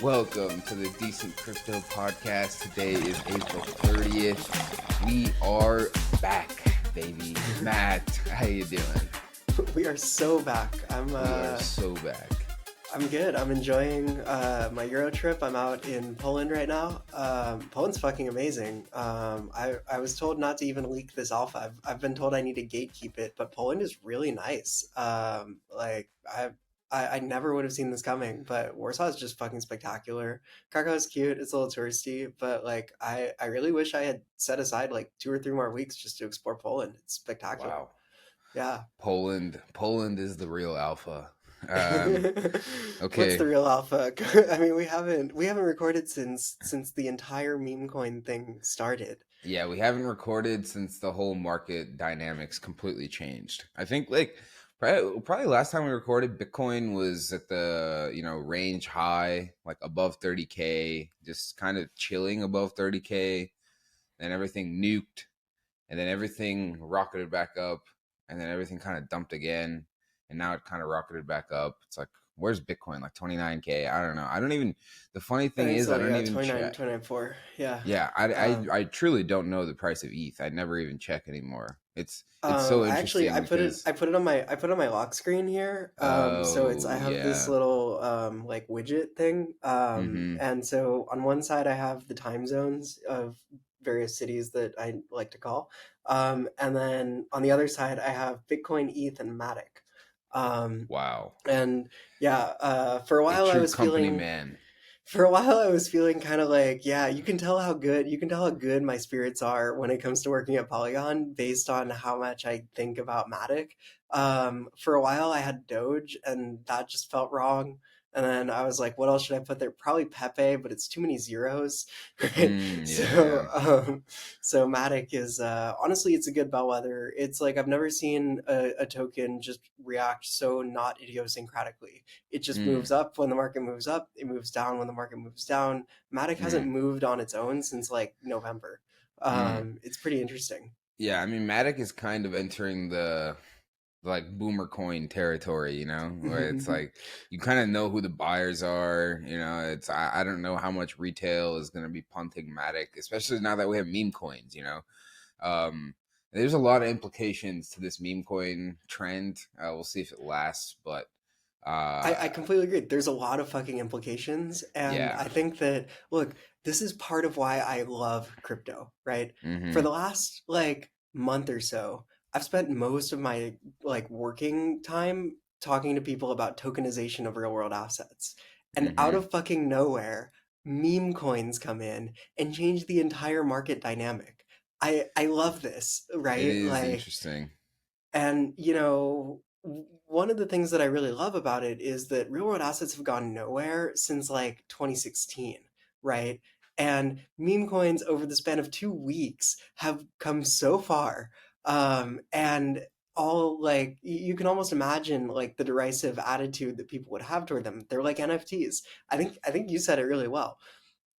Welcome to the Decent Crypto Podcast. Today is April 30th. We are back, baby. Matt, how you doing? We are so back. We are so back. I'm good. I'm enjoying my Euro trip. I'm out in Poland right now. Poland's fucking amazing. I was told not to even leak this alpha. I've been told I need to gatekeep it, but Poland is really nice. I never would have seen this coming, but Warsaw is just fucking spectacular. Krakow is cute. It's a little touristy, but like I really wish I had set aside like 2 or 3 more weeks just to explore Poland. It's spectacular. Wow. Yeah. Poland is the real alpha. Okay. What's the real alpha? I mean, we haven't recorded since the entire meme coin thing started. Yeah, we haven't recorded since the whole market dynamics completely changed. I think probably last time we recorded, Bitcoin was at the range high, like above 30K, just kind of chilling above 30K. Then everything nuked, and then everything rocketed back up, and then everything kind of dumped again, and now it kind of rocketed back up. It's like, where's Bitcoin? Like 29K? I don't know. I don't even. The funny thing is, I don't even 29, check. 29.4. Yeah. Yeah, I truly don't know the price of ETH. I never even check anymore. It's so interesting. Actually, I put it on my lock screen here. So I have this little like widget thing. And so on one side I have the time zones of various cities that I like to call. And then on the other side I have Bitcoin, ETH, and Matic. Wow. And yeah, for a while I was feeling man. For a while I was feeling kind of like, yeah, you can tell how good my spirits are when it comes to working at Polygon based on how much I think about Matic. For a while I had Doge and that just felt wrong. And then I was like, what else should I put there? Probably Pepe, but it's too many zeros. Right? So Matic is honestly, it's a good bellwether. It's like I've never seen a token just react so not idiosyncratically. It just moves up when the market moves up. It moves down when the market moves down. Matic hasn't moved on its own since like November. It's pretty interesting. Yeah, I mean, Matic is kind of entering the like boomer coin territory, where it's like you kind of know who the buyers are. It's I don't know how much retail is going to be punting Matic, especially now that we have meme coins. There's a lot of implications to this meme coin trend. We'll see if it lasts, but I completely agree. There's a lot of fucking implications, and yeah. I think that look, this is part of why I love crypto, right? For the last like month or so, I've spent most of my like working time talking to people about tokenization of real world assets. And out of fucking nowhere, meme coins come in and change the entire market dynamic. I love this, right? It is interesting. And one of the things that I really love about it is that real world assets have gone nowhere since like 2016, right? And meme coins over the span of 2 weeks have come so far. And all like you can almost imagine like the derisive attitude that people would have toward them. They're like NFTs. I think you said it really well.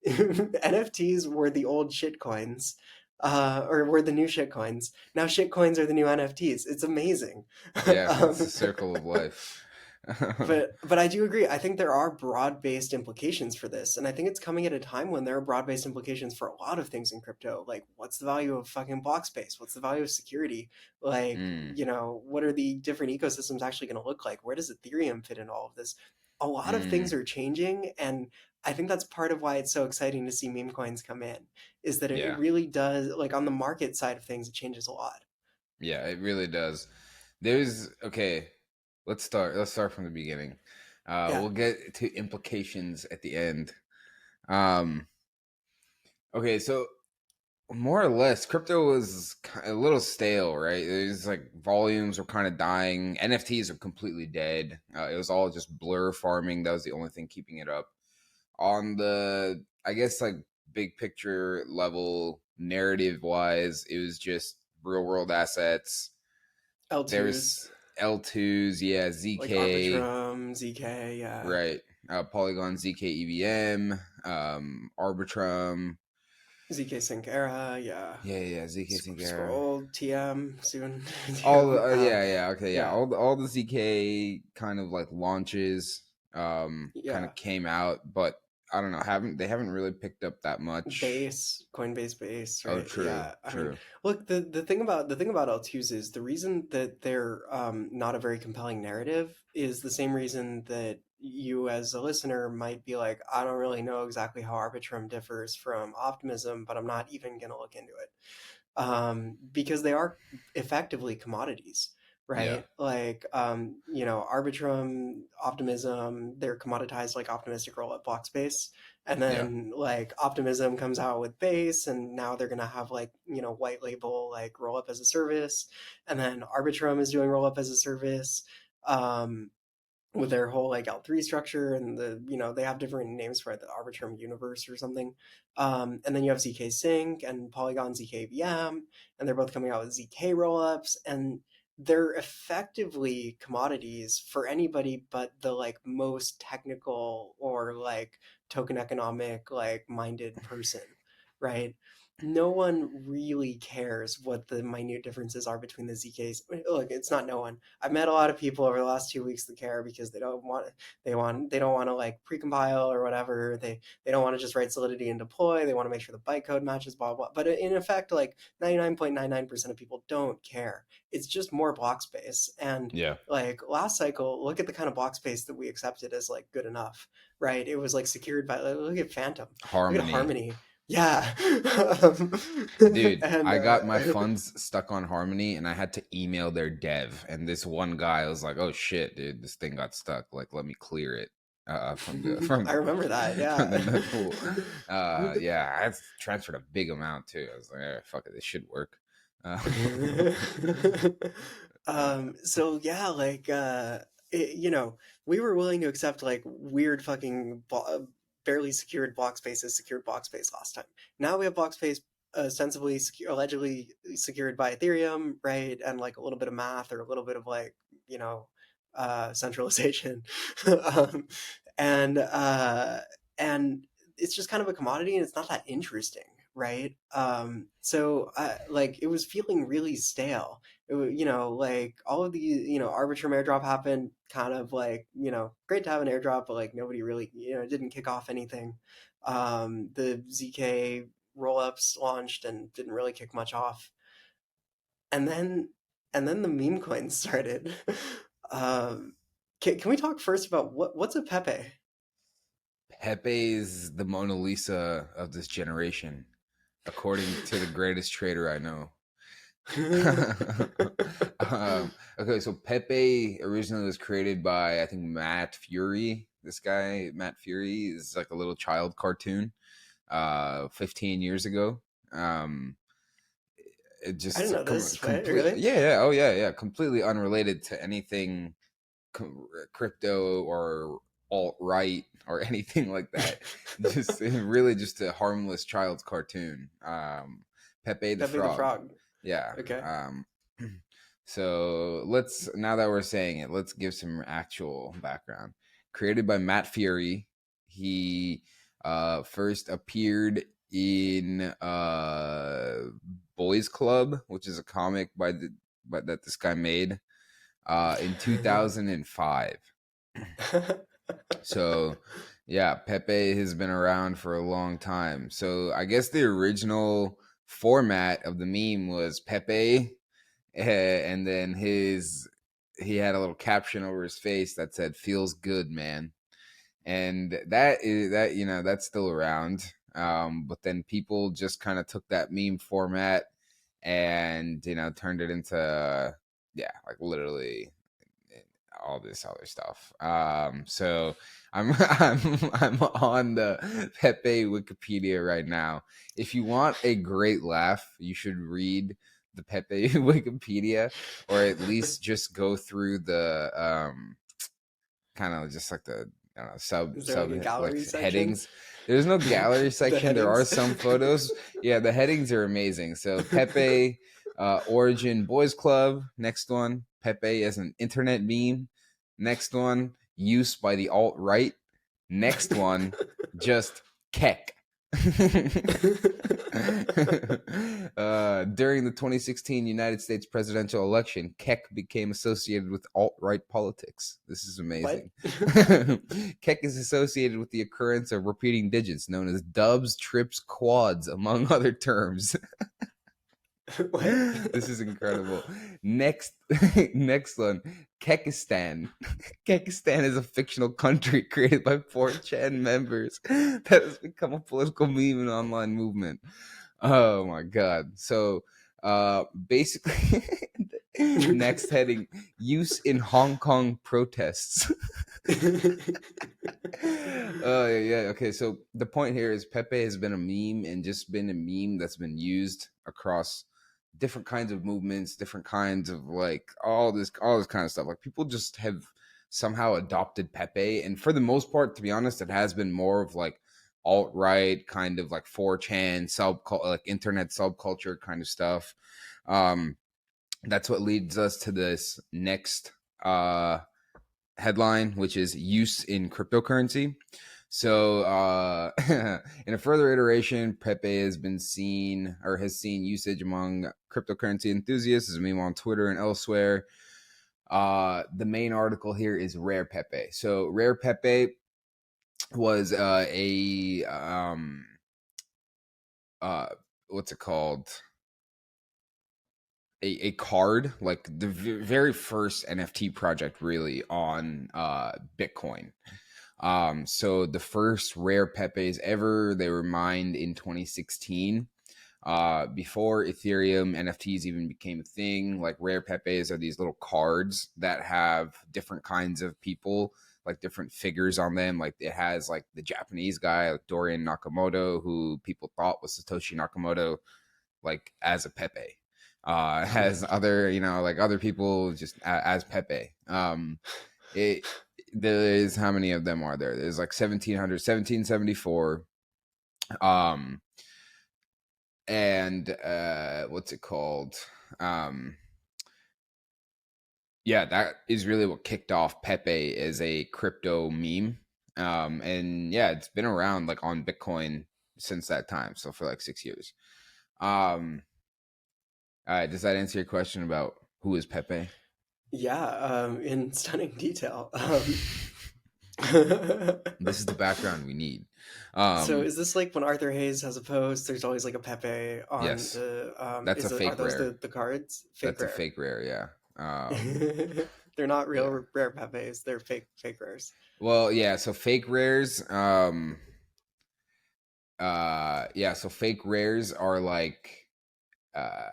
NFTs were the old shit coins, or were the new shit coins. Now shit coins are the new NFTs. It's amazing. Yeah, it's a circle of life. But I do agree. I think there are broad-based implications for this, and I think it's coming at a time when there are broad-based implications for a lot of things in crypto. Like, what's the value of fucking block space? What's the value of security? Like, what are the different ecosystems actually going to look like? Where does Ethereum fit in all of this? A lot of things are changing, and I think that's part of why it's so exciting to see meme coins come in, is that it really does, like on the market side of things, it changes a lot. Yeah, it really does. Let's start from the beginning. We'll get to implications at the end. Okay, so more or less, crypto was a little stale, right? There's like volumes were kind of dying. NFTs are completely dead. It was all just blur farming. That was the only thing keeping it up. On the, I guess, like big picture level, narrative wise, it was just real world assets. L2s. There's L2s, yeah, ZK. Like Arbitrum, ZK, yeah. Right. Polygon, ZK EVM, Arbitrum. ZK Sync Era, yeah. Yeah, ZK Sync Era. Scroll, TM, soon. All the, all the ZK kind of like launches kind of came out, but I don't know, haven't really picked up that much. Base, Coinbase Base, Oh, right? true, Yeah. I mean, true. look, the thing about L2s is the reason that they're not a very compelling narrative is the same reason that you as a listener might be like, I don't really know exactly how Arbitrum differs from Optimism, but I'm not even gonna look into it. Because they are effectively commodities, Yeah, right? Like, Arbitrum, Optimism, they're commoditized like optimistic roll-up block space. And yeah, then like Optimism comes out with base, and now they're gonna have like, white label like roll-up as a service. And then Arbitrum is doing roll-up as a service. Um, with their whole like L3 structure, and they have different names for it, the Arbitrum Universe or something. And then you have ZK Sync and Polygon ZK VM, and they're both coming out with ZK rollups, and they're effectively commodities for anybody but the like most technical or like token economic like minded person, right? No one really cares what the minute differences are between the ZKs. Look, it's not no one. I've met a lot of people over the last 2 weeks that care because they don't want to like precompile or whatever. They don't want to just write Solidity and deploy. They want to make sure the bytecode matches, blah blah. But in effect, like 99.99% of people don't care. It's just more block space. And yeah. like last cycle, look at the kind of block space that we accepted as like good enough, right? It was like secured by, look at Phantom, look at Harmony. Harmony. Yeah. um, Dude, and I got my funds stuck on Harmony and I had to email their dev. And this one guy was like, "Oh shit, dude, this thing got stuck. Like, let me clear it from the I remember that. from the Yeah. node pool." Yeah, I transferred a big amount too. I was like, "Fuck it, this should work." Uh, So yeah, like we were willing to accept like weird fucking barely secured block spaces, secured block space last time. Now we have block space ostensibly allegedly secured by Ethereum, right? And like a little bit of math or a little bit of like, you know, centralization. um, and and it's just kind of a commodity, and it's not that interesting, right? So like it was feeling really stale. Like all of the, Arbitrum airdrop happened, kind of like, great to have an airdrop, but like nobody really, it didn't kick off anything. The ZK rollups launched and didn't really kick much off. And then, the meme coins started. um, can we talk first about what's a Pepe? Pepe's the Mona Lisa of this generation, according to the greatest trader I know. Okay, so Pepe originally was created by I think Matt Fury. This guy, Matt Fury, is like a little child cartoon 15 years ago. Um, it I didn't just know this. Wait, complete, really? yeah, yeah, oh yeah, yeah, completely unrelated to anything crypto or alt right or anything like that. Just really just a harmless child's cartoon. Pepe the Pepe the Frog. Frog. Yeah. Okay. So let's, now that we're saying it, let's give some actual background. Created by Matt Fury, he first appeared in Boys Club, which is a comic that this guy made in 2005. So yeah, Pepe has been around for a long time. So I guess the original format of the meme was Pepe, and then he had a little caption over his face that said "Feels good, man," and that's still around. But then people just kind of took that meme format and turned it into, yeah, like literally all this other stuff. So I'm I'm on the Pepe Wikipedia right now. If you want a great laugh, you should read the Pepe Wikipedia, or at least just go through the kind of just like the, I don't know, Is there like sub a like gallery section? headings. There's no gallery The section. There are headings. some photos. Yeah, the headings are amazing. So Pepe, Origin Boys Club. Next one, Pepe as an internet meme. Next one, use by the alt right. Next one, just Keck. During the 2016 United States presidential election, Keck became associated with alt-right politics. This is What? amazing. Keck is associated with the occurrence of repeating digits known as dubs, trips, quads, among other terms. What? This is incredible. Next, next one, Kekistan. Kekistan is a fictional country created by 4chan members that has become a political meme and online movement. Oh my god. So basically next heading, use in Hong Kong protests. Yeah, okay. So the point here is Pepe has been a meme and just been a meme that's been used across different kinds of movements, different kinds of like all this kind of stuff. Like people just have somehow adopted Pepe, and for the most part, to be honest, it has been more of like alt-right kind of like 4chan like internet subculture kind of stuff. Um that's what leads us to this next headline, which is use in cryptocurrency. So, in a further iteration, Pepe has been seen or has seen usage among cryptocurrency enthusiasts as a meme on Twitter and elsewhere. The main article here is Rare Pepe. So, Rare Pepe was uh, what's it called? A card, like the very first NFT project really on Bitcoin. So the first rare Pepes ever, they were mined in 2016. Before Ethereum NFTs even became a thing, like rare Pepes are these little cards that have different kinds of people, like different figures on them. Like it has like the Japanese guy, like Dorian Nakamoto, who people thought was Satoshi Nakamoto, like as a Pepe. Has other, like other people just as Pepe. It there is, how many of them are there? There's like 1774. Um, and what's it called? Um, yeah, that is really what kicked off Pepe as a crypto meme. And yeah, it's been around like on Bitcoin since that time, so for like 6 years. Um, does that answer your question about who is Pepe? Yeah, in stunning detail. This is the background we need. So Um, is this like when Arthur Hayes has a post, there's always like a Pepe on yes, the that's a are fake those rare. the cards? Fake That's a rare. fake rare, yeah. They're not Yeah. real rare Pepes, they're fake rares. Well, yeah, so fake rares, yeah, so fake rares are like uh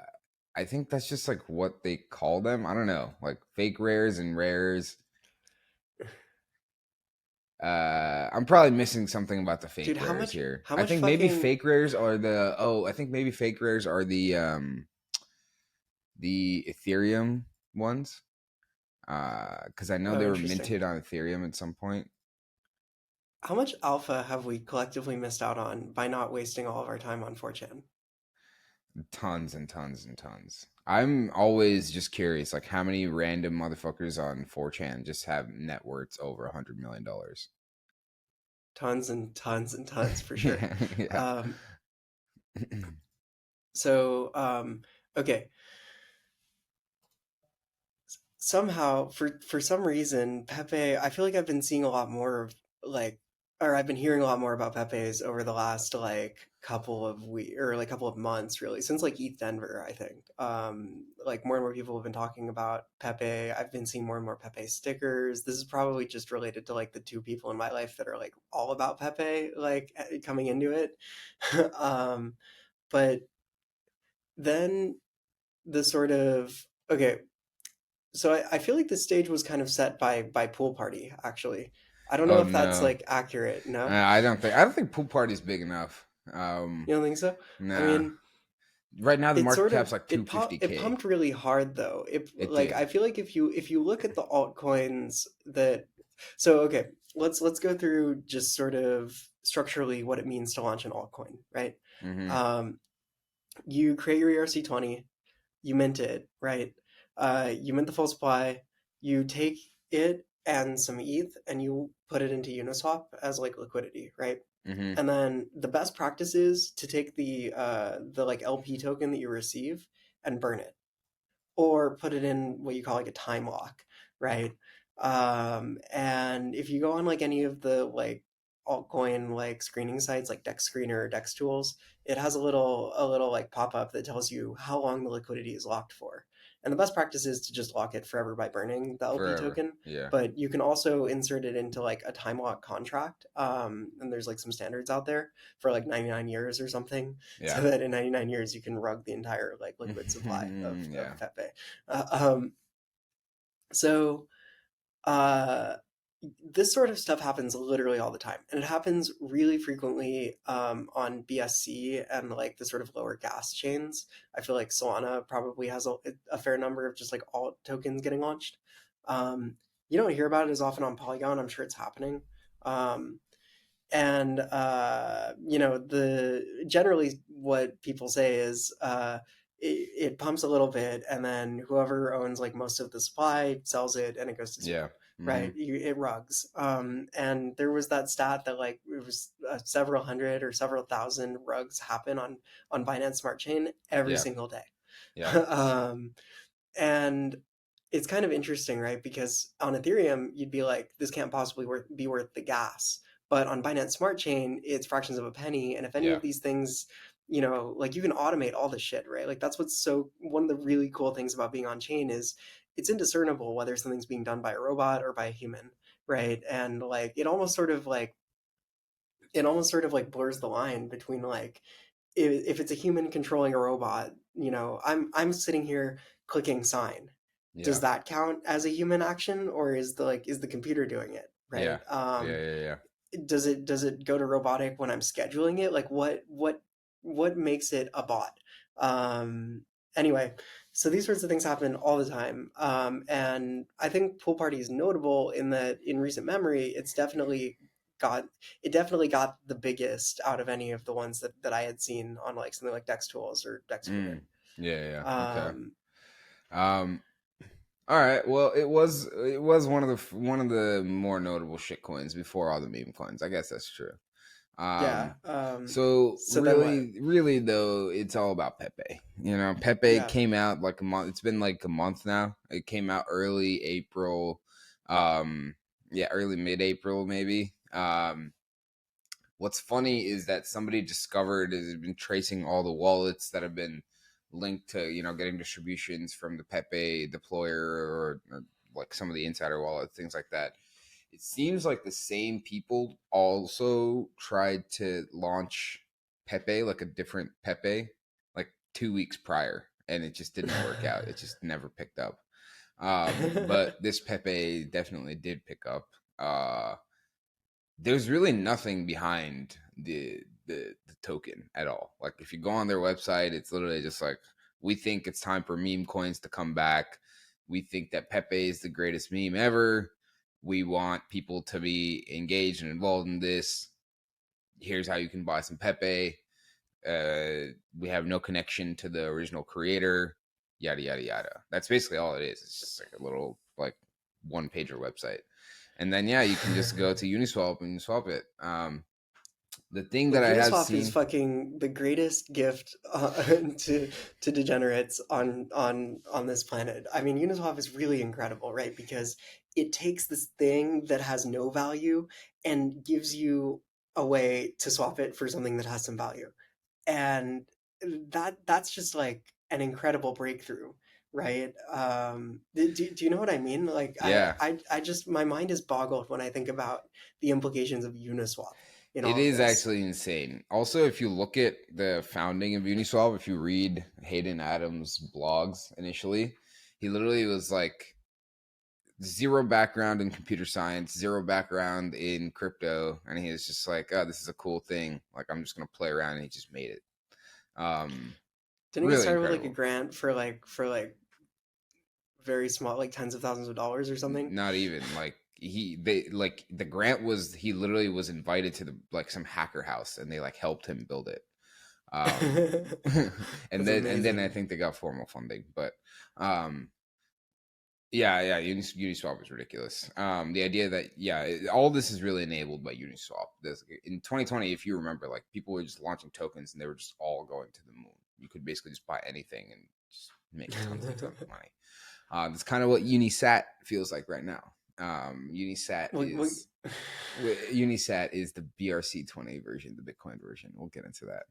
I think that's just like what they call them. I don't know. Like fake rares and rares. I'm probably missing something about the fake Dude, rares here. how I much think maybe fucking fake rares are I think maybe fake rares are the Ethereum ones. Because I know oh, they were interesting. minted on Ethereum at some point. How much alpha have we collectively missed out on by not wasting all of our time on 4chan? Tons and tons and tons. I'm always just curious, like how many random motherfuckers on 4chan just have net worths over $100 million. Tons and tons and tons for sure. Yeah, yeah. Um, so, okay. Somehow, for some reason, Pepe, I feel like I've been seeing a lot more of like, or I've been hearing a lot more about Pepe's over the last like couple of weeks or like couple of months, really, since like ETH Denver, I think. Like more and more people have been talking about Pepe. I've been seeing more and more Pepe stickers. This is probably just related to like the two people in my life that are like all about Pepe, like coming into it. um, but then the sort of okay, so I feel like the stage was kind of set by Pool Party, actually. I don't know Oh if that's no. like accurate, no? I don't think pool party's big enough. You don't think so? I Nah. mean, Right now the it market sort of cap's like it 250K. pumped really hard though. It It like I did. feel like if you look at the altcoins that so okay, let's go through just sort of structurally what it means to launch an altcoin, right? Mm-hmm. Um, you create your ERC20, you mint it, right? You mint the full supply, you take it and some ETH and you put it into Uniswap as like liquidity, right? Mm-hmm. And then the best practice is to take the like LP token that you receive and burn it, or put it in what you call like a time lock, right? And if you go on like any of the like altcoin like screening sites like Dex Screener or Dex Tools, it has a little like pop up that tells you how long the liquidity is locked for. And the best practice is to just lock it forever by burning the LP Forever. token. Yeah. But you can also insert it into like a time lock contract. And there's like some standards out there for like 99 years or something, so Yeah. that in 99 years you can rug the entire like liquid supply Yeah. of Pepe. Uh, um, so uh, this sort of stuff happens literally all the time, and it happens really frequently on BSC and like the sort of lower gas chains. I feel like Solana probably has a fair number of just like alt tokens getting launched. Um, you don't hear about it as often on Polygon. I'm sure it's happening. Um, and the generally what people say is it pumps a little bit, and then whoever owns like most of the supply sells it and it goes to zero, Yeah. Mm-hmm. right? It rugs. And there was that stat that like it was several hundred or several thousand rugs happen on Binance Smart Chain every Yeah. single day. Yeah. um, and it's kind of interesting, right? Because on Ethereum, you'd be like, this can't possibly be worth the gas. But on Binance Smart Chain, it's fractions of a penny. And if any Yeah. of these things, like you can automate all this shit, right? Like that's what's so one of the really cool things about being on chain is it's indiscernible whether something's being done by a robot or by a human, right? And like it almost sort of like blurs the line between like if it's a human controlling a robot, I'm sitting here clicking sign. Does Yeah. that count as a human action, or is the computer doing it, Yeah. right? Yeah. Yeah. Yeah. Does it go to robotic when I'm scheduling it? Like what makes it a bot? Um, anyway, so these sorts of things happen all the time, and I think Pool Party is notable in that in recent memory, got it definitely got the biggest out of any of the ones that I had seen on like something like Dex Tools or Dex Screener. Mm. Yeah. Yeah. Okay. Um, Um. All right. Well, it was one of the more notable shit coins before all the meme coins. I guess that's true. yeah. So So then what? really though, it's all about Pepe. Pepe Yeah. came out like a month. It's been like a month now. It came out early April. Um, yeah, early mid-April maybe. What's funny is that somebody discovered has been tracing all the wallets that have been linked to getting distributions from the Pepe deployer or like some of the insider wallets, things like that. It seems like the same people also tried to launch Pepe, like a different Pepe, like 2 weeks prior, and it just didn't work out. It just never picked up. But this Pepe definitely did pick up. There's really nothing behind the token at all. Like if you go on their website, it's literally just like, we think it's time for meme coins to come back. We think that Pepe is the greatest meme ever. We want people to be engaged and involved in this. Here's how you can buy some Pepe. We have no connection to the original creator. Yada yada yada. That's basically all it is. It's just like a little like one pager website, and then yeah, you can just go to Uniswap and swap it. The thing that Look, I have Uniswap is seen, fucking the greatest gift to degenerates on this planet. I mean, Uniswap is really incredible, right? Because it takes this thing that has no value and gives you a way to swap it for something that has some value. And that's just like an incredible breakthrough, right? Do you know what I mean? Like yeah, I just my mind is boggled when I think about the implications of Uniswap in it all of is this. actually insane. Also, if you look at the founding of Uniswap, if you read Hayden Adams' blogs initially, he literally was like zero background in computer science, zero background in crypto, and he was just like, "Oh, this is a cool thing. Like, I'm just gonna play around," and he just made it. Um, Didn't it get Really started with like a incredible. grant for like very small, like tens of thousands of dollars or something? Not even like the grant was, he literally was invited to the like some hacker house, and they like helped him build it. Um, and That's then I amazing. think they got formal funding, but um Yeah. Uniswap is ridiculous. The idea that all this is really enabled by Uniswap. In 2020, if you remember, like people were just launching tokens and they were just all going to the moon. You could basically just buy anything and just make tons and tons of money. That's kind of what Unisat feels like right now. Unisat What, what, is Unisat is the BRC20 version, the Bitcoin version. We'll get into that.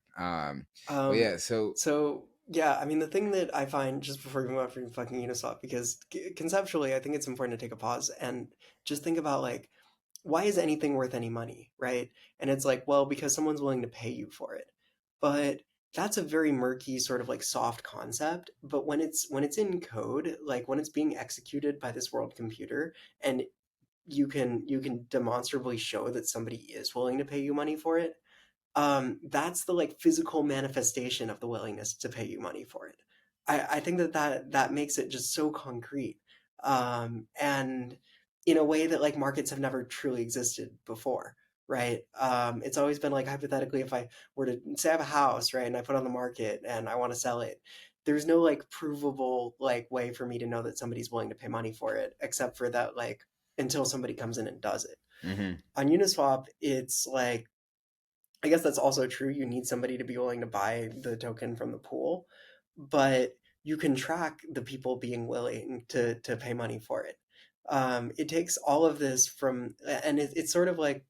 But um, yeah, so so yeah, I mean, the thing that I find just before we move on from fucking Uniswap, because conceptually, I think it's important to take a pause and just think about like, why is anything worth any money, right? And it's like, well, because someone's willing to pay you for it. But that's a very murky sort of like soft concept. But when it's in code, like when it's being executed by this world computer, and you can demonstrably show that somebody is willing to pay you money for it, that's the like physical manifestation of the willingness to pay you money for it. I think that makes it just so concrete, and in a way that like markets have never truly existed before, right? It's always been like hypothetically, if I were to say I have a house, right, and I put it on the market and I want to sell it, there's no like provable like way for me to know that somebody's willing to pay money for it, except for that like until somebody comes in and does it. mhm. On Uniswap, it's like I guess that's also true. You need somebody to be willing to buy the token from the pool, but you can track the people being willing to pay money for it. It takes all of this from, and it's sort of like,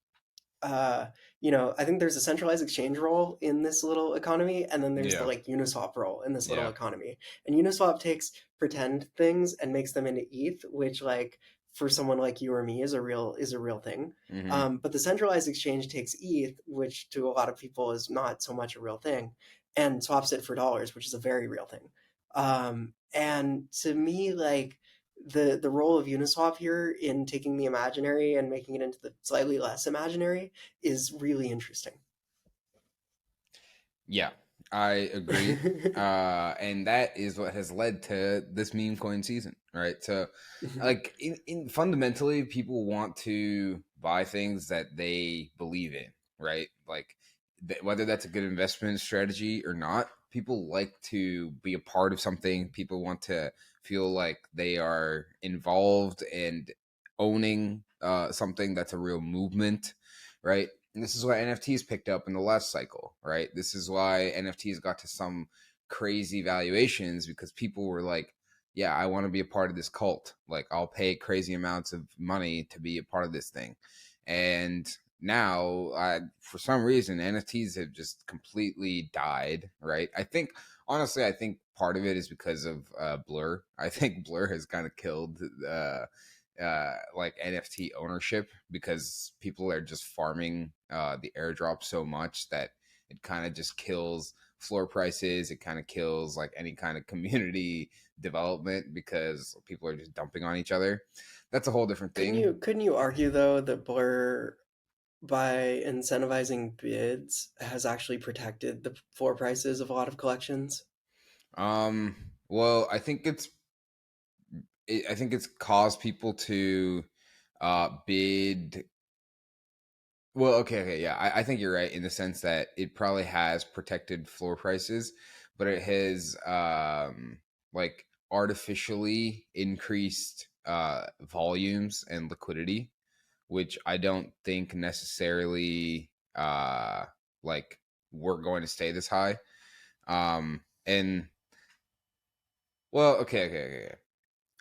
uh, I think there's a centralized exchange role in this little economy, and then there's the Yeah, like Uniswap role in this little yeah. economy. And Uniswap takes pretend things and makes them into ETH, which like for someone like you or me is a real thing. Hmm. But the centralized exchange takes ETH, which to a lot of people is not so much a real thing, and swaps it for dollars, which is a very real thing. And to me, like the role of Uniswap here in taking the imaginary and making it into the slightly less imaginary is really interesting. Yeah, I agree. And that is what has led to this meme coin season, right? So, like, in fundamentally, people want to buy things that they believe in, right? Like, whether that's a good investment strategy or not, people like to be a part of something. People want to feel like they are involved and owning something that's a real movement, right? And this is why NFTs picked up in the last cycle, right? This is why NFTs got to some crazy valuations because people were like, yeah, I want to be a part of this cult. Like, I'll pay crazy amounts of money to be a part of this thing. And now, for some reason, NFTs have just completely died, right? Honestly, I think part of it is because of Blur. I think Blur has kind of killed like NFT ownership because people are just farming the airdrop so much that it kind of just kills floor prices. It kind of kills like any kind of community development because people are just dumping on each other. That's a whole different couldn't thing. you couldn't you argue though that Blur by incentivizing bids has actually protected the floor prices of a lot of collections? Well, I think it's caused people to bid. Well, okay, yeah. I think you're right in the sense that it probably has protected floor prices, but it has like artificially increased volumes and liquidity, which I don't think necessarily like we're going to stay this high. And well, okay.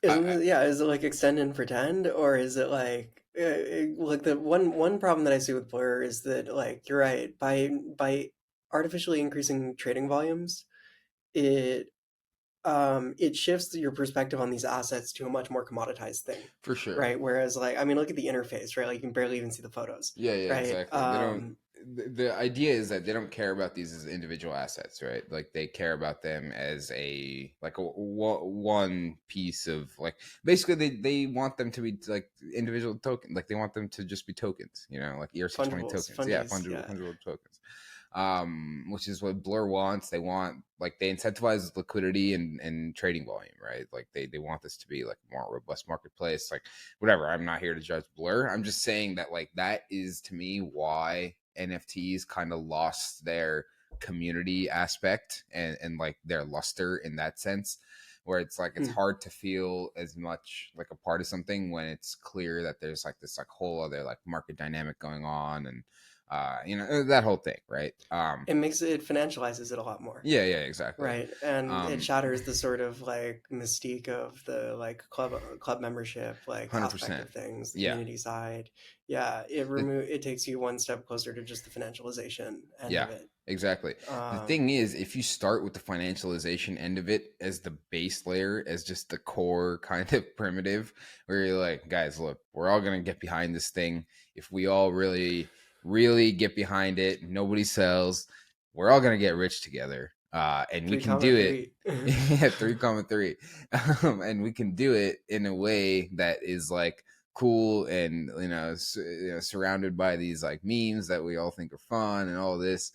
Isn't I it, yeah, is it like extend and pretend, or is it like the one problem that I see with Blur is that like you're right, by artificially increasing trading volumes, it it shifts your perspective on these assets to a much more commoditized thing, for sure. right? Whereas like I mean, look at the interface, right? Like you can barely even see the photos, Yeah, right? exactly. They don't. The idea is that they don't care about these as individual assets, right? Like they care about them as one piece of like basically they want them to be like individual token, like they want them to just be tokens, like ERC20 Fungibles, tokens, yeah, fungies, yeah. fungible tokens, which is what Blur wants. They want like they incentivize liquidity and trading volume, right? Like they want this to be like a more robust marketplace, like whatever. I'm not here to judge Blur. I'm just saying that like that is to me why NFTs kind of lost their community aspect and like their luster in that sense. where it's like it's Hmm. hard to feel as much like a part of something when it's clear that there's like this like whole other like market dynamic going on, and that whole thing, right? It financializes it a lot more. Yeah, yeah, exactly. Right, and it um shatters the sort of like mystique of the like club membership like aspect 100%. of things, the Yeah. community side. Yeah, it takes you one step closer to just the financialization end Yeah, of it. exactly. The thing is, if you start with the financialization end of it as the base layer, as just the core kind of primitive, where you're like, guys, look, we're all going to get behind this thing. If we all really, really get behind it, nobody sells, we're all going to get rich together. And we Three can comma do it. three. Yeah, 3,3. And we can do it in a way that is like cool and surrounded by these like memes that we all think are fun and all this.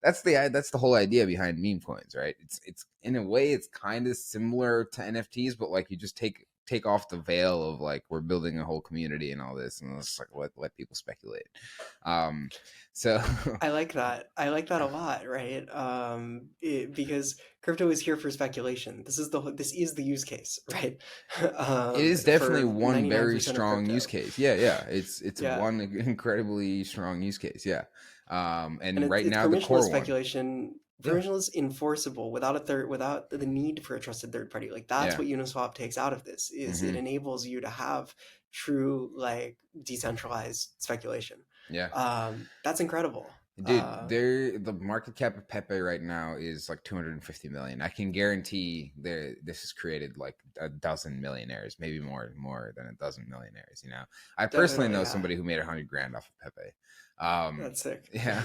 That's the whole idea behind meme coins, right? It's in a way it's kind of similar to NFTs, but like you just take off the veil of like we're building a whole community and all this, and let's like let people speculate. um so I like that. I like that a lot, right? Because crypto is here for speculation. This is the use case, right? it is definitely For one very 99% of strong use crypto. case. Yeah, yeah, it's Yeah. one incredibly strong use case. Yeah. And And it's right it's now the permissionless core one. speculation, Yeah. permissionless enforceable without the need for a trusted third party. Like that's Yeah. what Uniswap takes out of this is it Hmm. enables you to have true like decentralized speculation. Yeah. That's incredible. Dude, the market cap of Pepe right now is like 250 million. I can guarantee this has created like a dozen millionaires, maybe more than a dozen millionaires. I personally Definitely, know yeah. somebody who made 100 grand off of Pepe. Um, That's sick. yeah.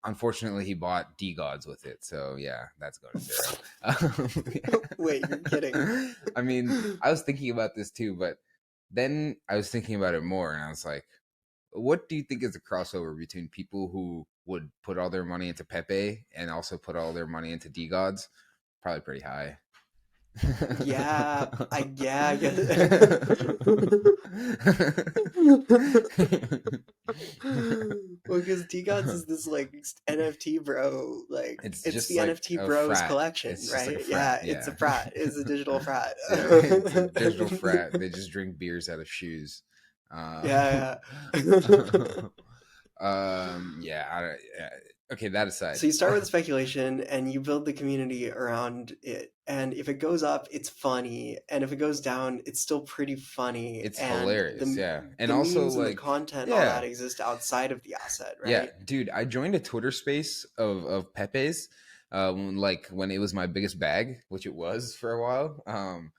Unfortunately, he bought D Gods with it, so yeah, that's going to zero. Wait, you're kidding. I mean, I was thinking about this too, but then I was thinking about it more, and I was like, what do you think is the crossover between people who would put all their money into Pepe and also put all their money into D Gods? Probably pretty high. I guess. Well, because T-Gods is this like NFT bro, like It's it's just the like NFT a bros frat. collection, It's just like a right? frat. Yeah, it's a Yeah. frat. It's a digital frat. Yeah. It's a digital frat. They just drink beers out of shoes. Uh, Yeah, yeah. yeah, yeah. Okay, that aside. So you start with speculation and you build the community around it. And if it goes up, it's funny. And if it goes down, it's still pretty funny. It's And hilarious, yeah. And the also memes and the like, content, all yeah. that exist outside of the asset, Yeah, right? dude, I joined a Twitter space of Pepe's when it was my biggest bag, which it was for a while.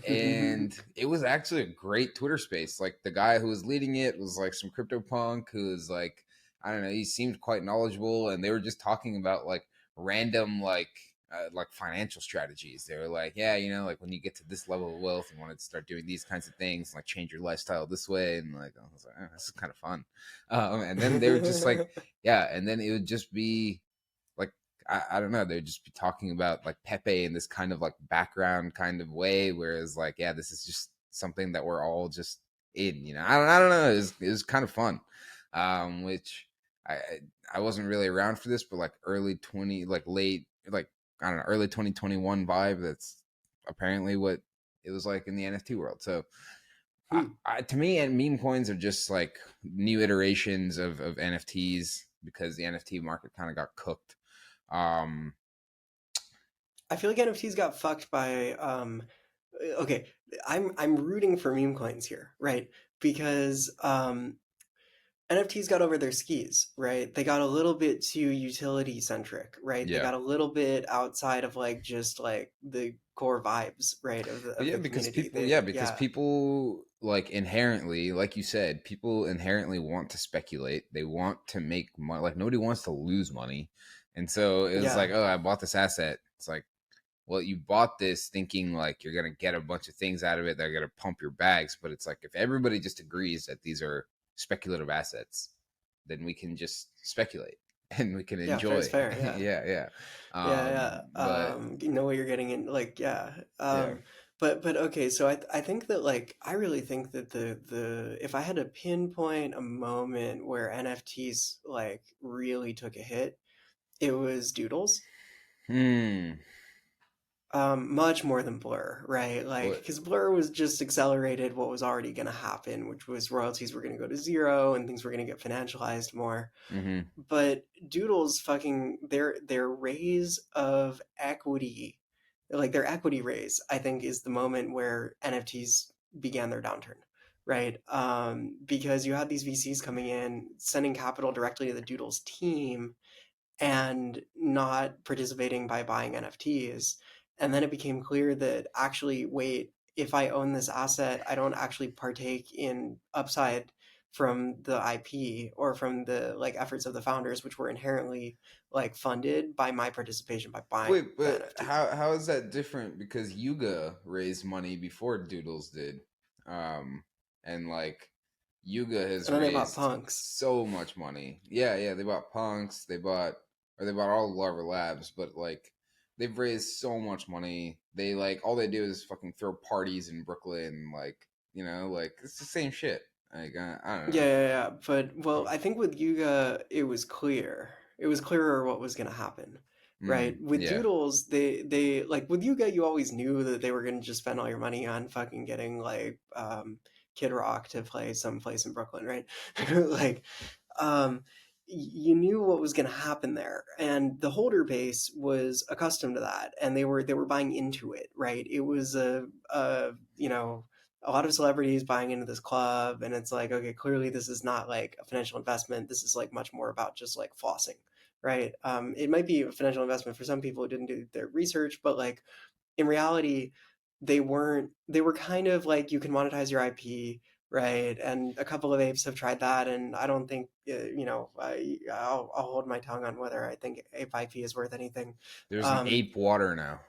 And it was actually a great Twitter space. Like the guy who was leading it was like some crypto punk who was like, I don't know, he seemed quite knowledgeable, and they were just talking about like random like financial strategies. They were like, yeah, like when you get to this level of wealth, you want to start doing these kinds of things, like change your lifestyle this way, and like I was like, this is kind of fun. And then they were just like, yeah, and then it would just be like I don't know, they'd just be talking about like Pepe in this kind of like background kind of way, whereas like yeah, this is just something that we're all just in. I don't know. It was kind of fun, which I I wasn't really around for this, but like early 20, like late, like I don't know, early 2021 vibe. That's apparently what it was like in the NFT world. So Hmm. to me, and meme coins are just like new iterations of NFTs because the NFT market kind of got cooked. um I feel like NFTs got fucked by okay, I'm rooting for meme coins here, right? Because NFTs got over their skis, right? They got a little bit too utility centric, right? They yeah. got a little bit outside of like just like the core vibes, right, of the But of yeah, the because community. people, yeah, because Yeah, people like inherently, like you said, people inherently want to speculate. They want to make money. Like nobody wants to lose money. And so it was yeah, like, oh, I bought this asset. It's like, well, you bought this thinking like you're gonna get a bunch of things out of it that are gonna pump your bags. But it's like if everybody just agrees that these are speculative assets, then we can just speculate and we can yeah. Fair is enjoy. fair. Yeah, Yeah, yeah. yeah, yeah. But You know what you're getting in, like, yeah. yeah. But okay. So I think that like I really think that the if I had to pinpoint a moment where NFTs like really took a hit, it was Doodles. Hmm. Much more than Blur, right? Like, What? because Blur was just accelerated what was already going to happen, which was royalties were going to go to zero and things were going to get financialized more. Mm-hmm. But Doodle's fucking their raise of equity, like their equity raise, I think is the moment where NFTs began their downturn, right? Because you had these VCs coming in, sending capital directly to the Doodles team and not participating by buying NFTs. And then it became clear that actually, wait, if I own this asset, I don't actually partake in upside from the IP or from the like efforts of the founders, which were inherently like funded by my participation by buying Wait, the but NFT. how is that different? Because Yuga raised money before Doodles did, um, and like Yuga has And then they bought raised punks. so much money. Yeah, yeah, they bought Punks, they bought all the Larva Labs, but like they've raised so much money. They like all they do is fucking throw parties in Brooklyn, like like it's the same shit. Like I don't Yeah, know. yeah, yeah. But well, I think with Yuga, it was clear. It was clearer what was going to happen, right? With Yeah, Doodles, they like with Yuga, you always knew that they were going to just spend all your money on fucking getting like Kid Rock to play someplace in Brooklyn, right? Like um, you knew what was going to happen there, and the holder base was accustomed to that, and they were buying into it, right? It was a lot of celebrities buying into this club, and it's like, okay, clearly this is not like a financial investment. This is like much more about just like flossing, right? It might be a financial investment for some people who didn't do their research, but like in reality, they weren't. They were kind of like you can monetize your IP, right? And a couple of apes have tried that, and I don't think I'll hold my tongue on whether I think ape IP is worth anything. there's an Um, ape water now.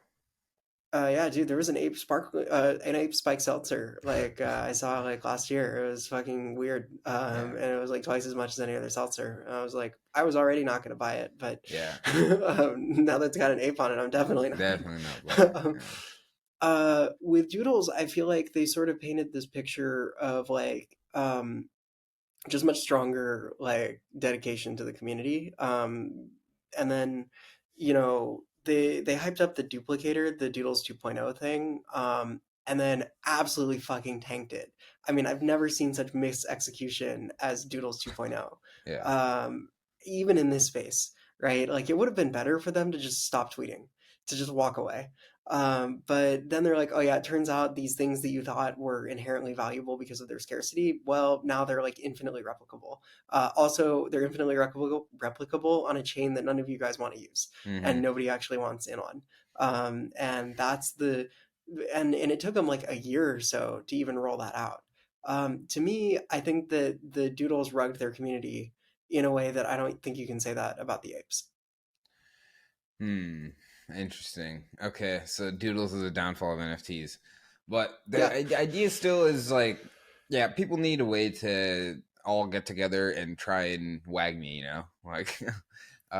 yeah, dude, there was an ape spike seltzer like I saw like last year. It was fucking weird, Yeah, and it was like twice as much as any other seltzer. And I was like, I was already not gonna buy it, but yeah, now that it's got an ape on it, I'm definitely not definitely not gonna buying. buy it. Yeah. With Doodles, I feel like they sort of painted this picture of like just much stronger like dedication to the community. And then they hyped up the duplicator, the Doodles 2.0 thing, and then absolutely fucking tanked it. I mean, I've never seen such mixed execution as Doodles 2.0. Yeah. um, Even in this space, right? Like it would have been better for them to just stop tweeting, to just walk away. But then they're like, oh yeah, it turns out these things that you thought were inherently valuable because of their scarcity, well, now they're like infinitely replicable. Also, they're infinitely replicable on a chain that none of you guys want to use and Hmm. nobody actually wants in on. And that's the and it took them like a year or so to even roll that out. To me, I think that the Doodles rugged their community in a way that I don't think you can say that about the apes. Hmm. Interesting. Okay, so Doodles is a downfall of NFTs, but the Yeah. idea still is like, yeah, people need a way to all get together and try and wag me, like,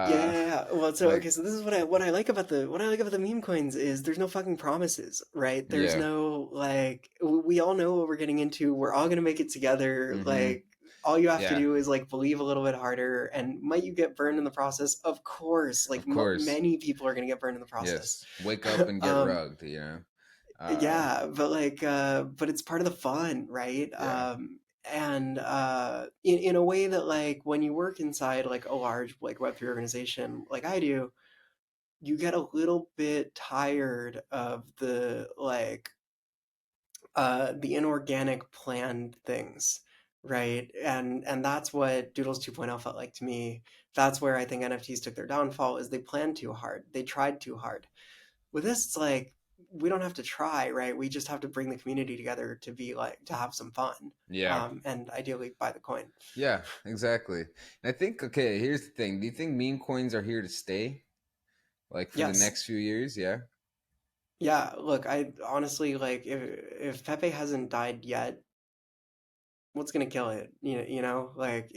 Yeah, uh, yeah, yeah. Well, so like, okay, so this is what I like about the meme coins is there's no fucking promises, right? There's yeah, no like we all know what we're getting into. We're all gonna make it together. mm-hmm, Like all you have to yeah, do is like believe a little bit harder. And might you get burned in the process? Of course. Like of course, many people are gonna get burned in the process. yes. Wake up and get um, rugged. yeah, but like but it's part of the fun, right? Yeah, And in a way that like when you work inside like a large like Web3 organization like I do, you get a little bit tired of the inorganic planned things, right? And that's what Doodles 2.0 felt like to me. That's where I think NFTs took their downfall is they planned too hard. They tried too hard. With this, it's like we don't have to try, right? We just have to bring the community together to be like to have some fun. yeah, And ideally buy the coin. yeah, exactly. And I think, okay, here's the thing. Do you think meme coins are here to stay, like for the Yes. next few years? Yeah. Yeah, look, I honestly like if Pepe hasn't died yet, what's gonna kill it? Like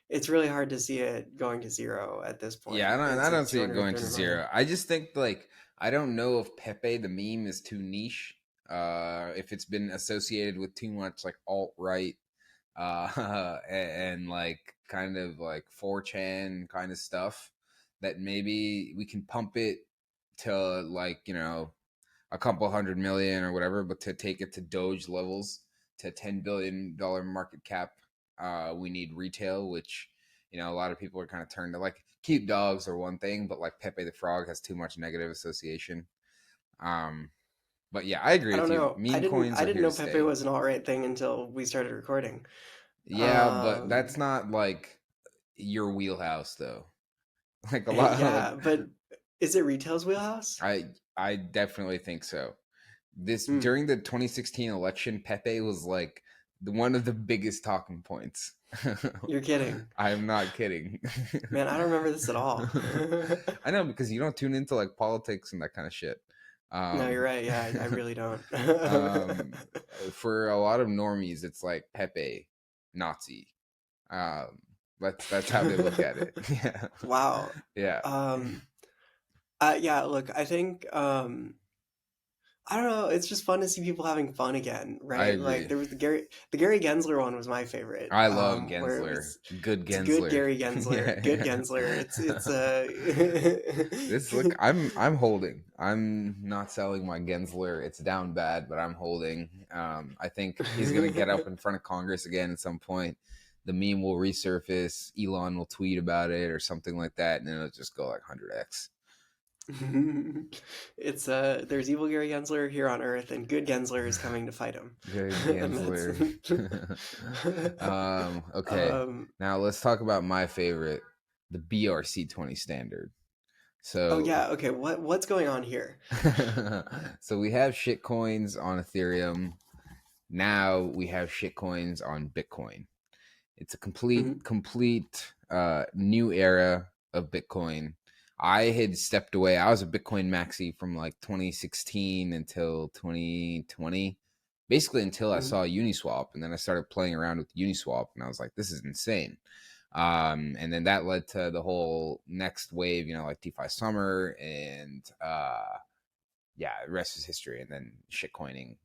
it's really hard to see it going to zero at this Yeah, point. I It's don't like see it 200, going to 300 million. zero. I just think like I don't know if Pepe the meme is too niche. If it's been associated with too much like alt right, and like kind of like 4chan kind of stuff, that maybe we can pump it to like, a couple hundred million or whatever, but to take it to Doge levels, to $10 billion market cap, we need retail, which, a lot of people are kind of turned to. Like, cute dogs are one thing, but like Pepe the Frog has too much negative association. um but yeah, I agree I don't with you. know. I Meme didn't coins I are didn't here to know Pepe stay. was an all right thing until we started recording. Yeah, but that's Um, not like your wheelhouse though. Like a lot like yeah, but is it retail's wheelhouse? I I definitely think so. This Hmm, during the 2016 election, Pepe was like one of the biggest talking points. you're kidding. I'm not kidding. Man, I don't remember this at all. I know, because you don't tune into like politics and that kind of shit. No, you're Um, right. Yeah, I really don't. um, for a lot of normies, it's like Pepe, Nazi. Um, that's how they look at it. Yeah, Wow. yeah, Um, yeah, look, I think I don't know, it's just fun to see people having fun again, I right? Like agree. there was the Gary Gensler one was my favorite, I love where Gensler. Good it's a good Gensler. Gary Gensler, good Yeah. Gensler. It's This look, I'm holding. I'm not selling my Gensler. It's down bad, but I'm holding. I think he's gonna get up in front of Congress again at some point. The meme will resurface. Elon will tweet about it or something like that, and then it'll just go like 100x. it's there's evil Gary Gensler here on Earth, and good Gensler is coming to fight him. Good And that's Gensler. Okay. um Now let's talk about my favorite, the BRC20 standard. oh So yeah, okay, what's going on here? so we have shit coins on Ethereum. Now we have shit coins on Bitcoin. It's a Mhm. complete new era of Bitcoin. I had stepped away. I was a Bitcoin maxi from like 2016 until 2020, basically until I Mhm. saw Uniswap, and then I started playing around with Uniswap, and I was like, this is insane. And then that led to the whole next wave, like DeFi Summer, and yeah, the rest is history. And then shitcoining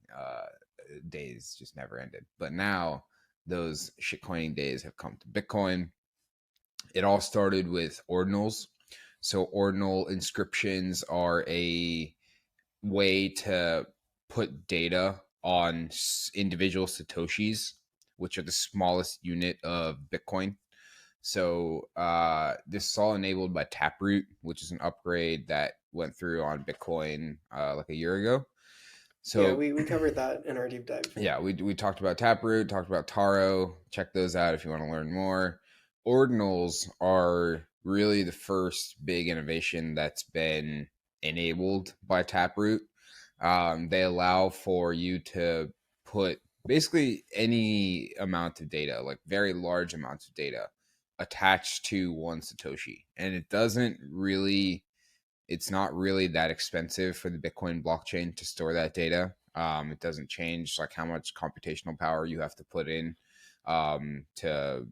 days just never ended. But now those shitcoining days have come to Bitcoin. It all started with ordinals. So ordinal inscriptions are a way to put data on individual satoshis, which are the smallest unit of Bitcoin. So this is all enabled by Taproot, which is an upgrade that went through on Bitcoin like a year ago. Yeah, So we covered that in our deep dive. yeah, we talked about Taproot, talked about Taro. Check those out if you want to learn more. Ordinals are really the first big innovation that's been enabled by Taproot. They allow for you to put basically any amount of data, like very large amounts of data, attached to one Satoshi. And it's not really that expensive for the Bitcoin blockchain to store that data. It doesn't change like how much computational power you have to put in to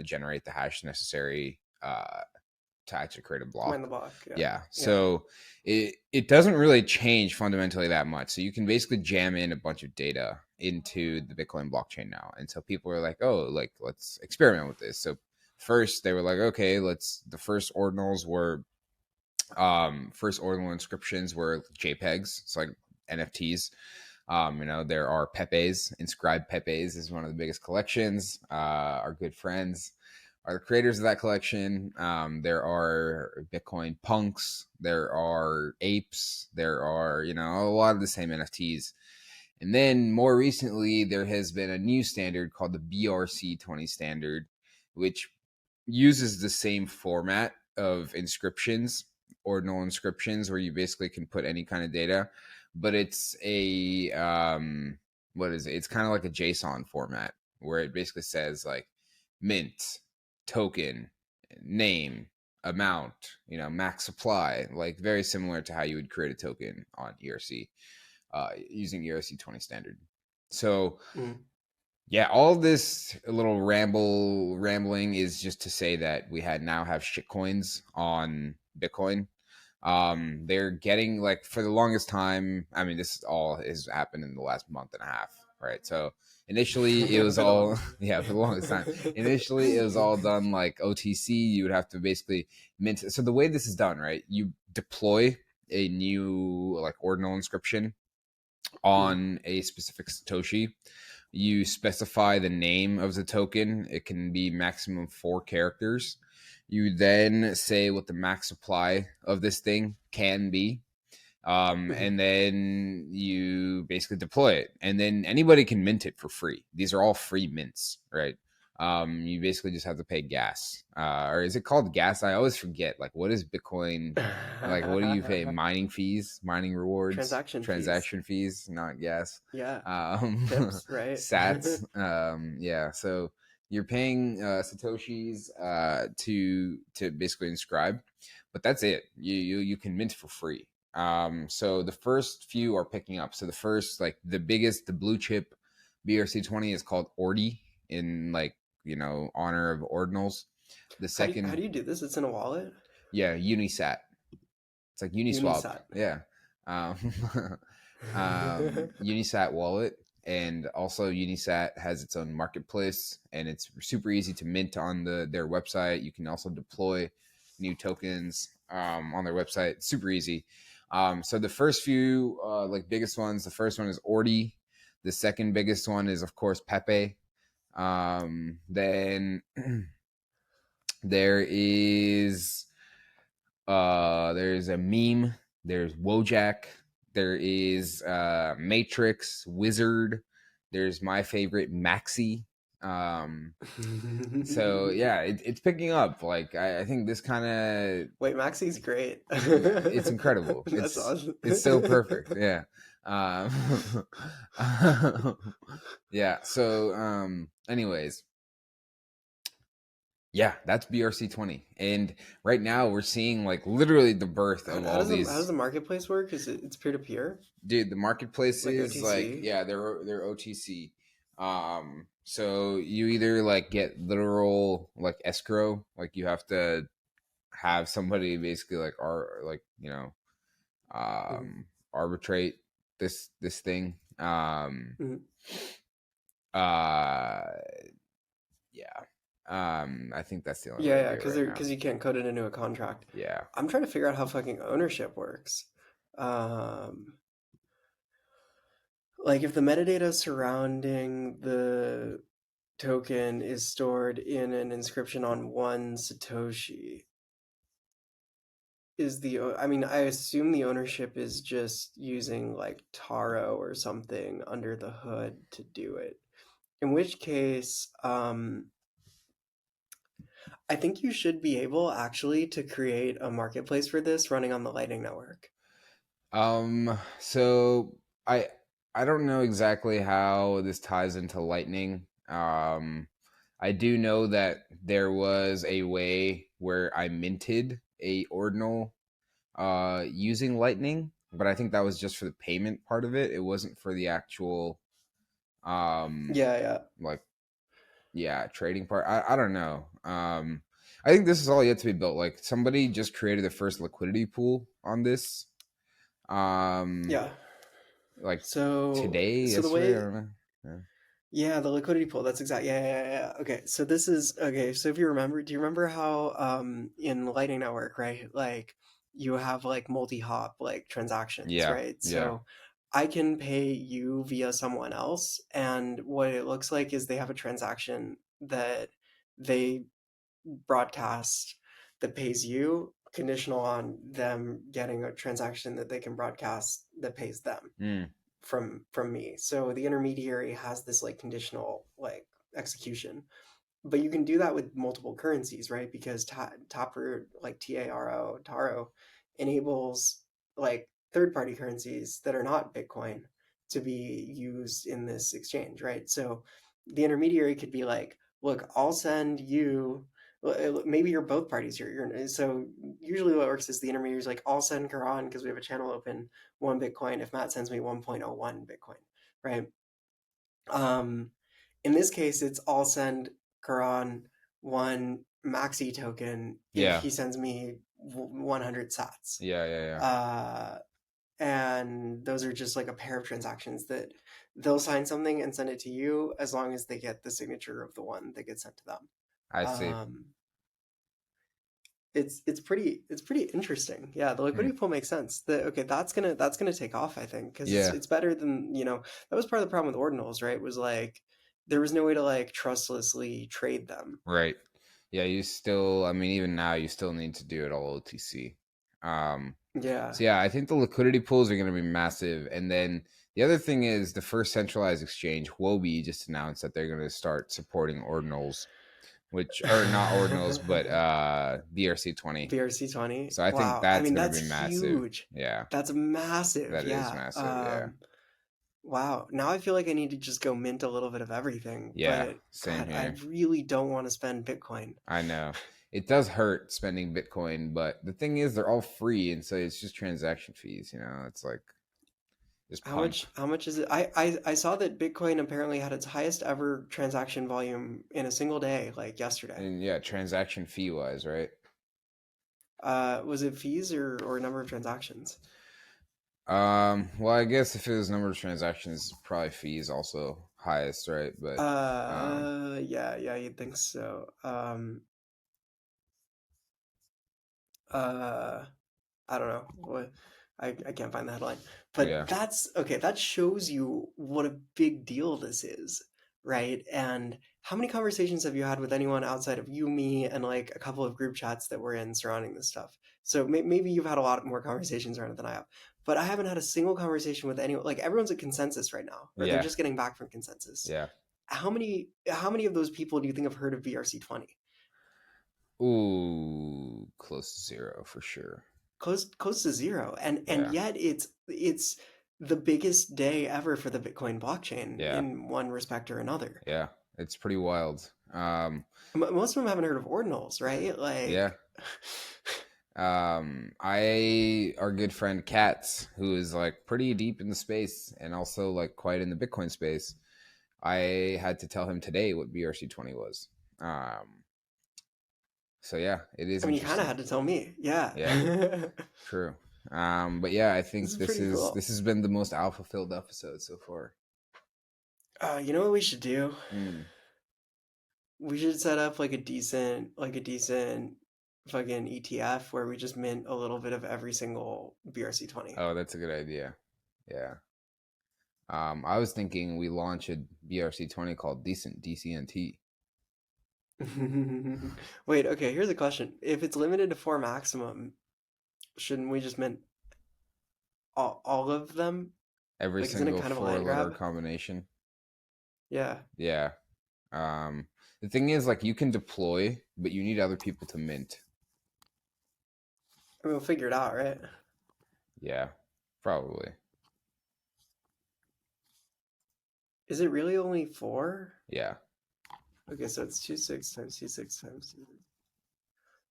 generate the hash necessary to actually create a To mine block. the block, yeah. Yeah, Yeah. so it doesn't really change fundamentally that much. So you can basically jam in a bunch of data into the Bitcoin blockchain now, and so people are like, oh, like let's experiment with this. So first they were like, okay, let's. The first ordinal inscriptions were JPEGs. It's like NFTs. There are Pepe's. Inscribed Pepe's is one of the biggest collections. Our good friends are the creators of that collection. There are Bitcoin punks. There are apes. There are, a lot of the same NFTs. And then more recently, there has been a new standard called the BRC20 standard, which uses the same format of inscriptions, ordinal inscriptions, where you basically can put any kind of data, but it's a what is it? It's kind of like a JSON format where it basically says like mint, token, name, amount, max supply, like very similar to how you would create a token on ERC using ERC20 standard. So Mm. yeah, all this little rambling is just to say that we now have shitcoins on Bitcoin. They're getting like for the longest time. I mean, this all has happened in the last month and a half, right? So initially it was For the all longest yeah, for the longest time. Initially it was time. all done like OTC. You would have to basically mint. So the way this is done, right? You deploy a new like ordinal inscription Mhm. on a specific Satoshi, you specify the name of the token. It can be maximum 4 characters. You then say what the max supply of this thing can be. Mhm. And then you basically deploy it, and then anybody can mint it for free. These are all free mints, right? You basically just have to pay gas, or is it called gas? I always forget. Like, what is Bitcoin? Like, what do you pay? Mining fees, mining rewards, Transaction fees. transaction fees, not gas. Yeah. Um, Pips, right? Sats. Yeah. So you're paying satoshis to basically inscribe, but that's it. You can mint for free. So the first few are picking up. So the first, like the biggest, the blue chip BRC20 is called Ordi, in like, honor of ordinals. The How second, do you do this? It's in a wallet? yeah, Unisat. It's like Uniswap. Unisat. Yeah. Um, Unisat wallet. And also Unisat has its own marketplace, and it's super easy to mint on their website. You can also deploy new tokens on their website. Super easy. So the first few like biggest ones, the first one is Ordi. The second biggest one is of course Pepe. Then there is there's a meme. There's Wojak. There is Matrix Wizard. There's my favorite Maxi. Um, so yeah, it's picking up. Like I think this kind of Wait, Maxi's great. it's incredible. That's awesome. It's so perfect. Yeah. Um, yeah. So anyways, yeah, that's BRC20. And right now we're seeing like literally the birth of How all does how does these. the marketplace work? Is it's peer to peer, Dude, the marketplace like is like, OTC? yeah, they're OTC. So you either like get literal like escrow, like you have to have somebody basically like Mhm. arbitrate this thing. Mhm. Uh yeah. I think that's the only way Yeah, to yeah, do it right now. because you can't code it into a contract. Yeah. I'm trying to figure out how fucking ownership works. Um, like if the metadata surrounding the token is stored in an inscription on one Satoshi, I mean, I assume the ownership is just using like Taro or something under the hood to do it. In which case, I think you should be able actually to create a marketplace for this running on the Lightning Network. So I don't know exactly how this ties into Lightning. I do know that there was a way where I minted a ordinal using Lightning, but I think that was just for the payment part of it. It wasn't for the actual um Yeah, yeah. like yeah, trading part. I don't know. I think this is all yet to be built. Like somebody just created the first liquidity pool on this. Um Yeah. like So today, so the yesterday, I way don't know. Yeah. yeah, the liquidity pool, that's exact. Yeah, yeah, yeah, yeah. Okay. So this is okay, so if you remember, do you remember how in Lightning Network, right? Like you have like multi-hop like transactions, Yeah. right? Yeah. So I can pay you via someone else, and what it looks like is they have a transaction that they broadcast that pays you, conditional on them getting a transaction that they can broadcast that pays them Mm, from me. So the intermediary has this like conditional like execution, but you can do that with multiple currencies, right? Because Topper like Taro enables like third party currencies that are not Bitcoin to be used in this exchange, right? So the intermediary could be like, look, I'll send you. Maybe you're both parties here. So usually what works is the intermediary is like, I'll send Karan because we have a channel open 1 Bitcoin if Matt sends me 1.01 Bitcoin, right? Um, in this case, it's I'll send Karan one Maxi token if yeah. he sends me 100 sats. Yeah. Yeah. Yeah. Uh, and those are just like a pair of transactions that they'll sign something and send it to you as long as they get the signature of the one that gets sent to them. I see. Um, it's pretty interesting. Yeah, the Hmm. liquidity pool makes sense. Okay, that's gonna take off, I think, because it's Yeah, it's better than, that was part of the problem with ordinals, right? Was like there was no way to like trustlessly trade them. right. Yeah, you still, I mean, even now, you still need to do it all OTC. Um, Yeah. so yeah, I think the liquidity pools are going to be massive. And then the other thing is the first centralized exchange, Huobi, just announced that they're going to start supporting ordinals, which are not ordinals, but BRC20. BRC20. So I think Wow. I that's mean, going to that's be massive. huge. Yeah, That's massive. that is Yeah. massive. Yeah. Wow. Now I feel like I need to just go mint a little bit of everything, Yeah, but same God, I here. really don't want to spend Bitcoin. I know. It does hurt spending Bitcoin, but the thing is they're all free and so it's just transaction fees, It's like just How pump. much how much is it? I saw that Bitcoin apparently had its highest ever transaction volume in a single day, like yesterday. And yeah, transaction fee wise, right? Was it fees or number of transactions? Well, I guess if it was number of transactions, probably fees also highest, right? But Yeah, you'd think so. Uh, I don't know. I can't find the headline. But yeah. that's okay, that shows you what a big deal this is, right? And how many conversations have you had with anyone outside of you, me, and like a couple of group chats that we're in surrounding this stuff? So maybe you've had a lot more conversations around it than I have. But I haven't had a single conversation with anyone. Like everyone's at consensus right now, or they're Yeah. just getting back from consensus. Yeah. How many of those people do you think have heard of BRC20? Ooh, close to zero for sure. Close to zero, and Yeah. yet it's the biggest day ever for the Bitcoin blockchain Yeah. in one respect or another. Yeah. It's pretty wild. Most of them haven't heard of ordinals, right? Yeah. Like, Our good friend Katz, who is like pretty deep in the space and also like quite in the Bitcoin space, I had to tell him today what BRC20 was. Um, so yeah, it is I mean, you kind of interesting. had to tell me, yeah. Yeah, true. But yeah, I This think is this pretty is cool. this has been the most alpha filled episode so far. You know what we should do? Hmm. We should set up like a decent fucking ETF where we just mint a little bit of every single BRC20. Oh, that's a good idea. Yeah. I was thinking we launch a BRC20 called Decent DCNT. Wait, okay, here's a question. If it's limited to four maximum, shouldn't we just mint all of them? Every Like, isn't it single kind of a four land letter grab? combination. Yeah. Yeah. Um, the thing is, like, you can deploy, but you need other people to mint. I mean, we'll figure it out, right? Yeah, probably. Is it really only four? Yeah. Okay, so it's 2 6 times 2 6 times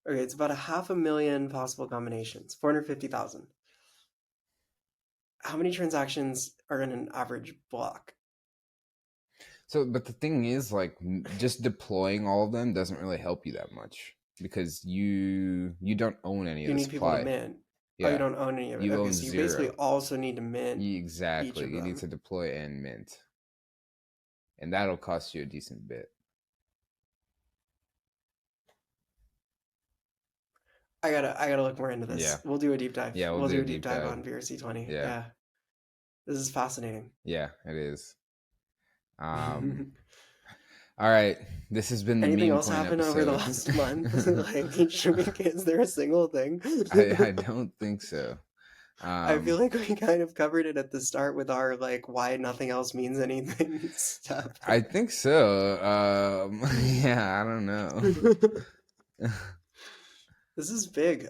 2. Okay, it's about 500,000 possible combinations. 450,000. How many transactions are in an average block? So, but the thing is, like, just deploying all of them doesn't really help you that much because you don't own any of You the need people to supply. mint. Oh, you Yeah, don't own any of it. you Okay, own so you basically zero. also need to mint each Exactly. of You need them. to deploy and mint, and that'll cost you a decent bit. I gotta look more into Yeah. this. We'll do a deep dive. Yeah, we'll We'll do do a a deep deep dive dive. on BRC20. Yeah. Yeah. This is fascinating. Yeah, it is. Um, all right. This has been the Anything meme else coin happen over the episode. last month? Like, is there a single thing? I don't think so. I feel Um, like we kind of covered it at the start with our like why nothing else means anything stuff. I think so. Yeah, I don't know. This is big.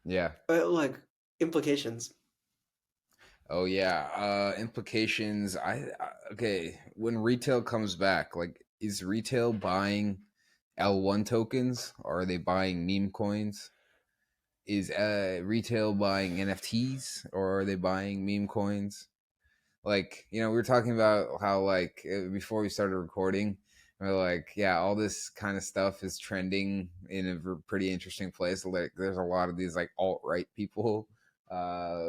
Yeah. Like implications. Oh yeah. Implications. Okay. When retail comes back, like, is retail buying L1 tokens or are they buying meme coins? Is retail buying NFTs or are they buying meme coins? Like, we were talking about how, like, before we started recording, we're like, yeah, all this kind of stuff is trending in a pretty interesting place. Like, there's a lot of these like alt-right people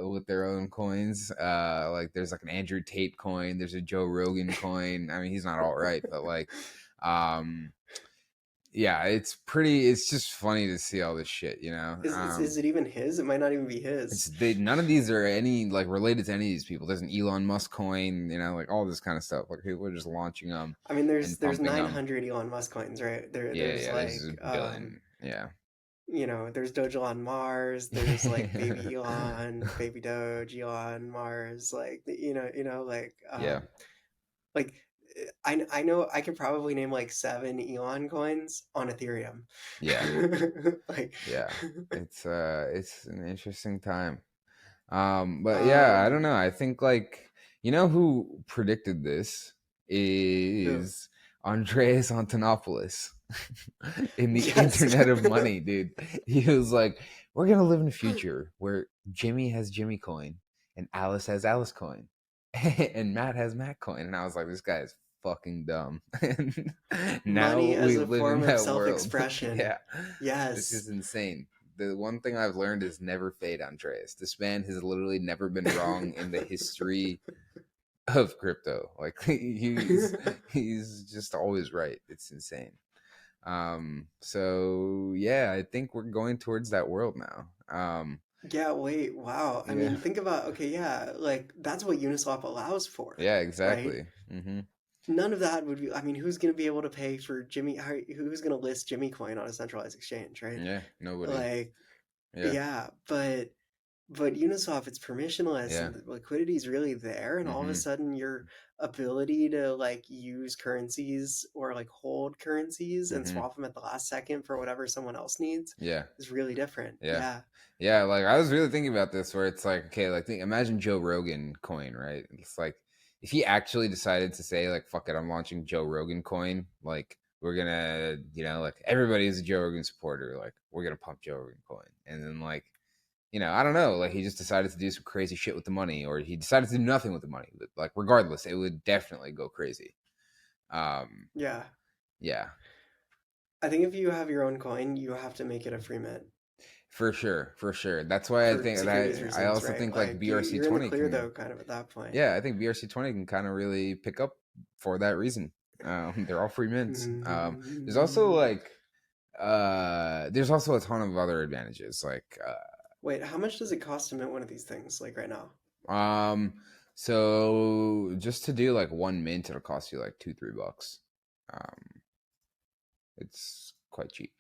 with their own coins. Like, there's like an Andrew Tate coin, there's a Joe Rogan coin. I mean, he's not alt-right, but like, um yeah, it's pretty. It's just funny to see all this shit, you know. Is it even his? It might not even be It's his. they none of these are any like related to any of these people. There's an Elon Musk coin, you know, like all this kind of stuff. Like people are just launching them I mean, and there's pumping them. 900 Elon Musk coins, right? Yeah, There's yeah. There's a like billion. Yeah, there's Doge on Mars, there's like baby Elon, baby Doge, Elon, Mars, like yeah, like I know I could probably name like 7 Elon coins on Ethereum. yeah, Like yeah. It's an interesting time. But yeah, I don't um know. I think like you know who predicted this who? is Andreas Antonopoulos in the Yes. Internet of Money, dude. He was like, "We're gonna live in a future where Jimmy has Jimmy Coin and Alice has Alice Coin and Matt has Matt Coin," and I was like, "This guy is fucking dumb." And now Money as we a live in form of that world. self-expression. Yeah, this Yes. is insane. The one thing I've learned is never fade Andreas. This man has literally never been wrong in the history of crypto. Like he's just always right. It's insane. So yeah, I think we're going towards that world now. Yeah, wait, wow. I Yeah. mean, think about, okay, yeah, like that's what Uniswap allows for, Yeah, right? exactly. None of that would be, I mean, who's going to be able to pay for who's going to list Jimmy Coin on a centralized exchange, right? Yeah, nobody. Like, Yeah. yeah, but Uniswap, it's permissionless Yeah. and the liquidity is really there, and all of a Mhm. sudden your ability to like use currencies or like hold currencies and Mhm. swap them at the last second for whatever someone else needs Yeah. is really different. Yeah. Yeah. Yeah, like I was really thinking about this where it's like, okay, like imagine Joe Rogan coin, right? It's like if he actually decided to say like fuck it, I'm launching Joe Rogan coin, like we're gonna, you know, like everybody is a Joe Rogan supporter, like we're gonna pump Joe Rogan coin. And then like, you know, I don't know, like he just decided to do some crazy shit with the money, or he decided to do nothing with the money. But like regardless, it would definitely go crazy. Um, Yeah. yeah, I think if you have your own coin, you have to make it a free mint for sure, for sure. That's why I for think securities that I reasons, also right? think like Like BRC you're in the 20 clear can though, kind of at that point. yeah, I think BRC 20 can kind of really pick up for that reason. They're all free mints. There's also Mm. like there's also a ton of other advantages like Wait, how much does it cost to mint one of these things, like right now? so just to do like one mint it'll cost you like $2-3. Um it's quite cheap.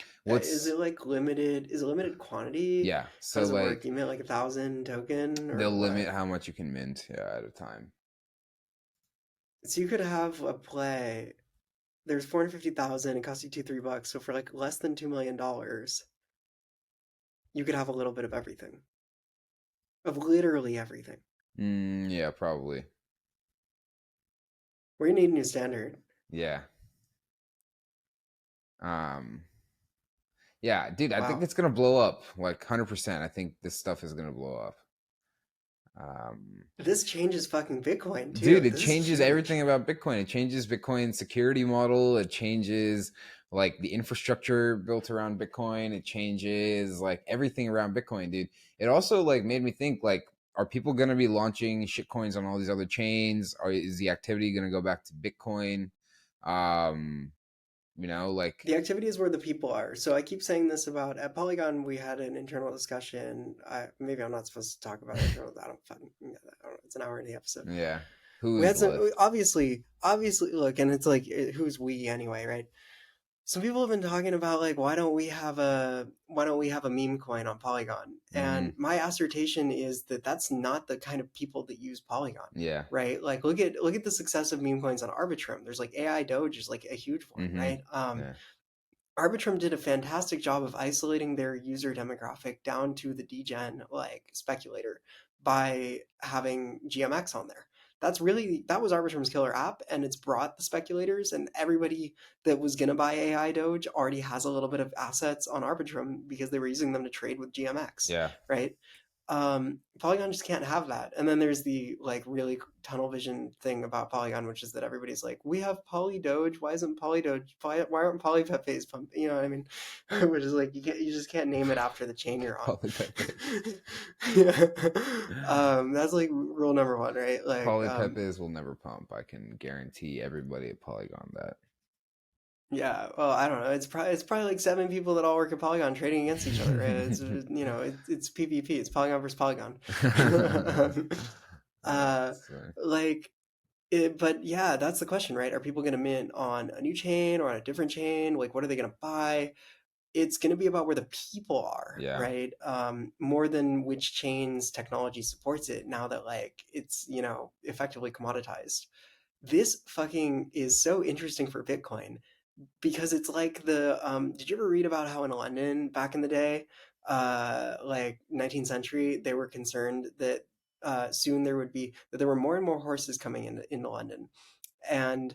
Is What's it like limited? Is it limited quantity? yeah, How so does it work? like You mint like 1,000 token or they'll limit what? how much you can mint yeah, at a time. So you could have a play. There's 450,000. It costs you $2-3. So for like less than $2 million, you could have a little bit of everything, of literally everything. Yeah, probably. We're gonna need a new standard. Yeah. Um Yeah, dude, I think Wow. it's gonna blow up like 100%. I think this stuff is gonna blow up. Um, This changes fucking Bitcoin dude, too. it This is changes huge. everything about Bitcoin. It changes Bitcoin's security model. It changes like the infrastructure built around Bitcoin. It changes like everything around Bitcoin, dude. It also like made me think like, are people gonna be launching shit coins on all these other chains? Or is the activity gonna go back to Bitcoin? Um, you know, like The activity is where the people are. So I keep saying this about at Polygon. We had an internal discussion. Maybe I'm not supposed to talk about it internal. I don't fucking. I don't know. It's an hour in the episode. yeah, who We is had some left? obviously look, and it's like who's we anyway, right? Some people have been talking about like why don't we have a meme coin on Polygon? Mm-hmm. And my assertion is that that's not the kind of people that use Polygon, Yeah. right? Like look at the success of meme coins on Arbitrum. There's like AI Doge is like a huge one, Mm-hmm. right? Yeah. Arbitrum did a fantastic job of isolating their user demographic down to the degen like speculator by having GMX on there. That was Arbitrum's killer app, and it's brought the speculators and everybody that was gonna buy AI Doge already has a little bit of assets on Arbitrum because they were using them to trade with GMX, Yeah. right? Polygon just can't have that. And then there's the like really tunnel vision thing about Polygon, which is that everybody's like, we have Poly Doge. Why isn't Poly Doge? Why aren't Poly Pepes pumping? You know what I mean? Which is like you just can't name it after the chain you're on. Polypepes. Yeah. That's like rule number one, right? Polypepes will never pump. I can guarantee everybody at Polygon that. Yeah, well, I don't know. It's probably like 7 people that all work at Polygon trading against each other. It's PvP. It's Polygon versus Polygon. uh, That's right. like but yeah, that's the question, right? Are people going to mint on a new chain or on a different chain? Like, what are they going to buy? It's going to be about where the people are, Yeah. right? More than which chains technology supports it. Now that like it's effectively commoditized. This fucking is so interesting for Bitcoin because it's like did you ever read about how in London back in the day, like 19th century, they were concerned that soon there were more and more horses coming into London, and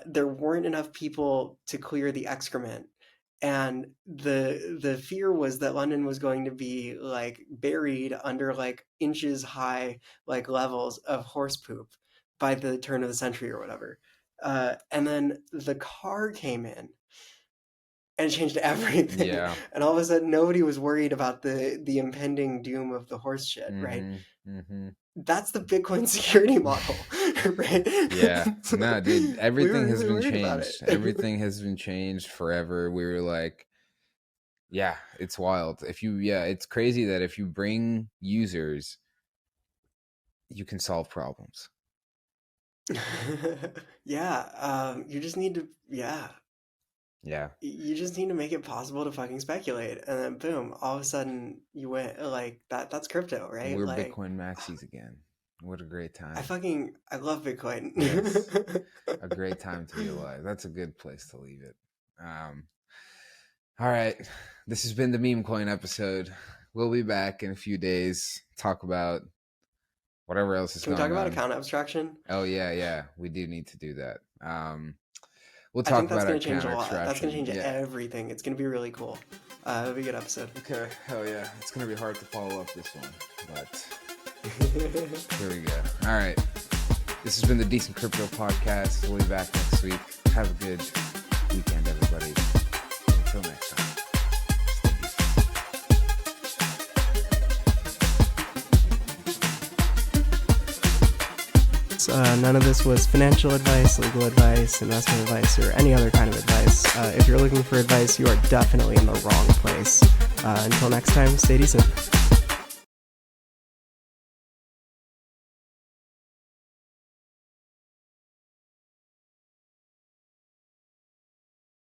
there weren't enough people to clear the excrement, and the fear was that London was going to be like buried under like inches high like levels of horse poop by the turn of the century or whatever. And then the car came in and changed everything. Yeah. And all of a sudden, nobody was worried about the impending doom of the horse shit, right? That's the Bitcoin security model, right? Yeah. No, dude, We everything were has really been worried about it. changed. Everything has been changed forever. We were like, yeah, it's wild. It's crazy that if you bring users, you can solve problems. Yeah, you just need to, Yeah. you just need to make it possible to fucking speculate, and then boom, all of a sudden you went like that. That's crypto, right? We're Like, Bitcoin maxis again. What a great time. I love Bitcoin. Yes. A great time to be alive. That's a good place to leave it. All right. This has been the Meme Coin episode. We'll be back in a few days. Talk about whatever else is Can we going talk about on. account abstraction? Oh yeah. We do need to do that. We'll I talk think that's about going to change a account lot. That's going to abstraction. change everything. It's going to be really cool. It'll be a good episode. Okay. Hell yeah. It's gonna be hard to follow up this one, but here we go. All right. This has been the Decent Crypto Podcast. We'll be back next week. Have a good weekend, everybody. Until next time. None of this was financial advice, legal advice, investment advice, or any other kind of advice. If you're looking for advice, you are definitely in the wrong place. Until next time, stay decent.